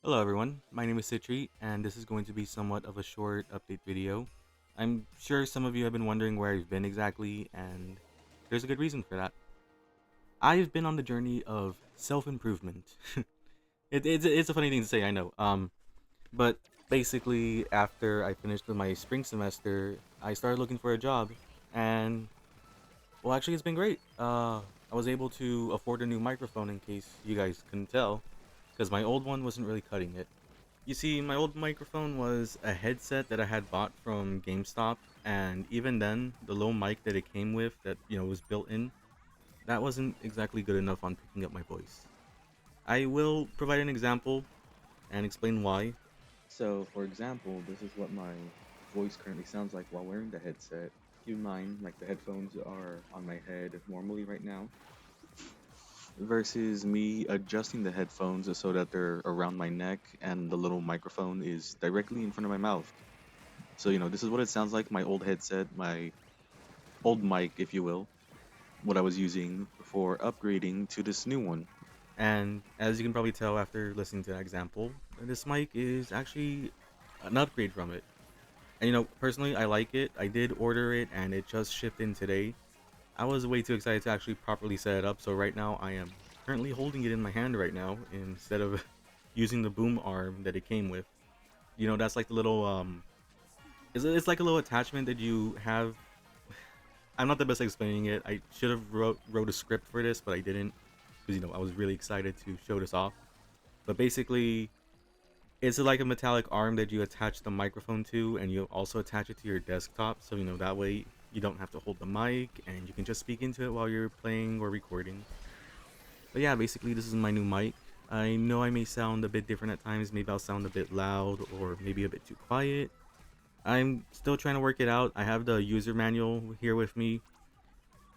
Hello everyone, my name is Citri, and this is going to be somewhat of a short update video. I'm sure some of you have been wondering where I've been exactly, and there's a good reason for that. I've been on the journey of self-improvement. It's a funny thing to say, I know. But basically, after I finished with my spring semester, I started looking for a job, and well, actually, it's been great. I was able to afford a new microphone in case you guys couldn't tell, because my old one wasn't really cutting it. You see, my old microphone was a headset that I had bought from GameStop, and even then, the low mic that it came with, that was built in, that wasn't exactly good enough on picking up my voice. I will provide an example and explain why. So, for example, this is what my voice currently sounds like while wearing the headset. Keep in mind, like the headphones are on my head normally right now, versus me adjusting the headphones so that they're around my neck and the little microphone is directly in front of my mouth. So, this is what it sounds like my old headset, my old mic, if you will, what I was using before upgrading to this new one. And as you can probably tell after listening to that example, this mic is actually an upgrade from it. And personally, I like it. I did order it and it just shipped in today. I was way too excited to actually properly set it up, so right now I am currently holding it in my hand right now instead of using the boom arm that it came with. That's like the little it's like a little attachment that you have. I'm not the best at explaining it. I should have wrote a script for this, but I didn't because I was really excited to show this off. But basically, it's like a metallic arm that you attach the microphone to, and you also attach it to your desktop. So that way you don't have to hold the mic, and you can just speak into it while you're playing or recording. But yeah, basically this is my new mic. I know I may sound a bit different at times. Maybe I'll sound a bit loud or maybe a bit too quiet. I'm still trying to work it out. I have the user manual here with me,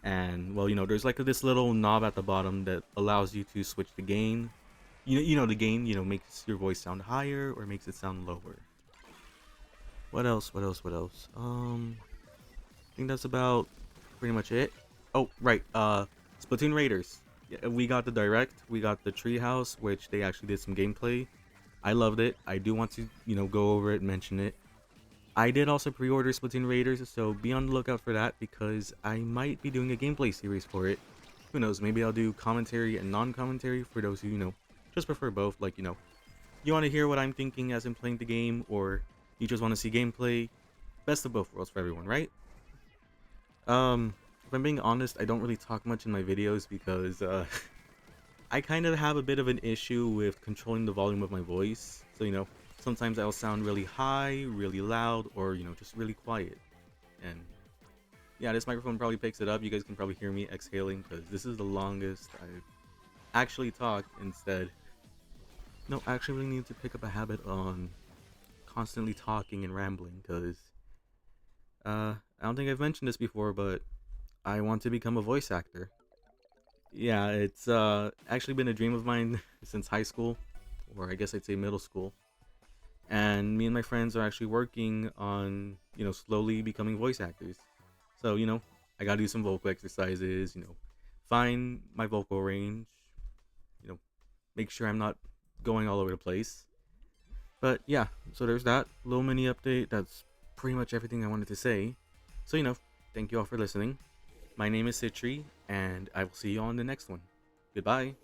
and well, there's like this little knob at the bottom that allows you to switch the gain. The gain, makes your voice sound higher or makes it sound lower. What else? What else? What else? I think that's about pretty much it. Oh, right. Splatoon Raiders. Yeah, we got the direct. We got the treehouse, which they actually did some gameplay. I loved it. I do want to, go over it, mention it. I did also pre-order Splatoon Raiders, so be on the lookout for that because I might be doing a gameplay series for it. Who knows? Maybe I'll do commentary and non-commentary for those who just prefer both. Like you want to hear what I'm thinking as I'm playing the game, or you just want to see gameplay. Best of both worlds for everyone, right? If I'm being honest, I don't really talk much in my videos because I kind of have a bit of an issue with controlling the volume of my voice. So sometimes I'll sound really high, really loud, or just really quiet. And yeah, this microphone probably picks it up. You guys can probably hear me exhaling because this is the longest I've actually talked instead. No, I actually really need to pick up a habit on constantly talking and rambling because I don't think I've mentioned this before, but I want to become a voice actor. Yeah, it's actually been a dream of mine since high school, or I guess I'd say middle school. And me and my friends are actually working on, slowly becoming voice actors. So, I gotta do some vocal exercises, find my vocal range, you know, make sure I'm not going all over the place. But yeah, so there's that little mini update. That's pretty much everything I wanted to say. So, thank you all for listening. My name is Citri, and I will see you on the next one. Goodbye.